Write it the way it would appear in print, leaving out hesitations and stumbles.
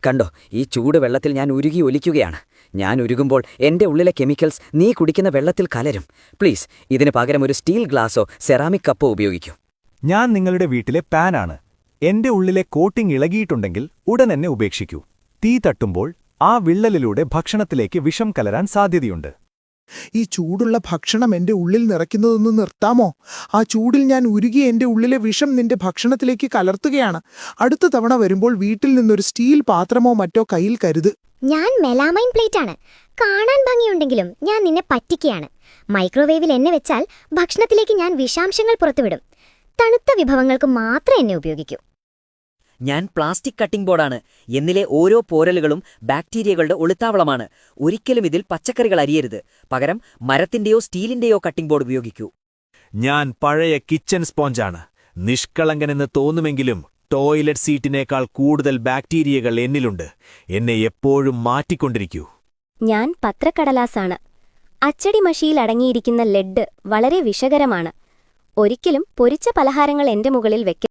കണ്ടോ, ഈ ചൂടുവെള്ളത്തിൽ ഞാൻ ഉരുകി ഒലിക്കുകയാണ്. ഞാൻ ഉരുകുമ്പോൾ എന്റെ ഉള്ളിലെ കെമിക്കൽസ് നീ കുടിക്കുന്ന വെള്ളത്തിൽ കലരും. പ്ലീസ്, ഇതിന് പകരം ഒരു സ്റ്റീൽ ഗ്ലാസോ സെറാമിക് കപ്പോ ഉപയോഗിക്കൂ. ഞാൻ നിങ്ങളുടെ വീട്ടിലെ പാനാണ്. എന്റെ ഉള്ളിലെ കോട്ടിംഗ് ഇളകിയിട്ടുണ്ടെങ്കിൽ ഉടൻ എന്നെ ഉപേക്ഷിക്കൂ. തീ തട്ടുമ്പോൾ ആ വിള്ളലിലൂടെ ഭക്ഷണത്തിലേക്ക് വിഷം കലരാൻ സാധ്യതയുണ്ട്. ഈ ചൂടുള്ള ഭക്ഷണം എന്റെ ഉള്ളിൽ നിറയ്ക്കുന്നതൊന്ന് നിർത്താമോ? ആ ചൂടിൽ ഞാൻ ഉരുകി എന്റെ ഉള്ളിലെ വിഷം നിന്റെ ഭക്ഷണത്തിലേക്ക് കലർത്തുകയാണ്. അടുത്ത തവണ വരുമ്പോൾ വീട്ടിൽ നിന്നൊരു സ്റ്റീൽ പാത്രമോ മറ്റോ കയ്യിൽ കരുത്. ഞാൻ മെലാമൈൻ പ്ലേറ്റാണ്. കാണാൻ ഭംഗിയുണ്ടെങ്കിലും ഞാൻ നിന്നെ പറ്റിക്കുകയാണ്. മൈക്രോവേവിൽ എന്നെ വെച്ചാൽ ഭക്ഷണത്തിലേക്ക് ഞാൻ വിഷാംശങ്ങൾ പുറത്തുവിടും. തണുത്ത വിഭവങ്ങൾക്ക് മാത്രം എന്നെ ഉപയോഗിക്കൂ. ഞാൻ പ്ലാസ്റ്റിക് കട്ടിംഗ് ബോർഡാണ്. എന്നിലെ ഓരോ പോരലുകളും ബാക്ടീരിയകളുടെ ഒളിത്താവളമാണ്. ഒരിക്കലും ഇതിൽ പച്ചക്കറികൾ അരിയരുത്. പകരം മരത്തിന്റെയോ സ്റ്റീലിന്റെയോ കട്ടിംഗ് ബോർഡ് ഉപയോഗിക്കൂ. ഞാൻ പഴയ കിച്ചൺ സ്പോഞ്ചാണ്. നിഷ്കളങ്കനെന്ന് തോന്നുമെങ്കിലും ടോയ്ലറ്റ് സീറ്റിനേക്കാൾ കൂടുതൽ ബാക്ടീരിയകൾ എന്നിലുണ്ട്. എന്നെ എപ്പോഴും മാറ്റിക്കൊണ്ടിരിക്കൂ. ഞാൻ പത്രക്കടലാസാണ്. അച്ചടി മഷിയിൽ അടങ്ങിയിരിക്കുന്ന ലെഡ് വളരെ വിഷകരമാണ്. ഒരിക്കലും പൊരിച്ച പലഹാരങ്ങൾ എന്റെ മുകളിൽ വെക്ക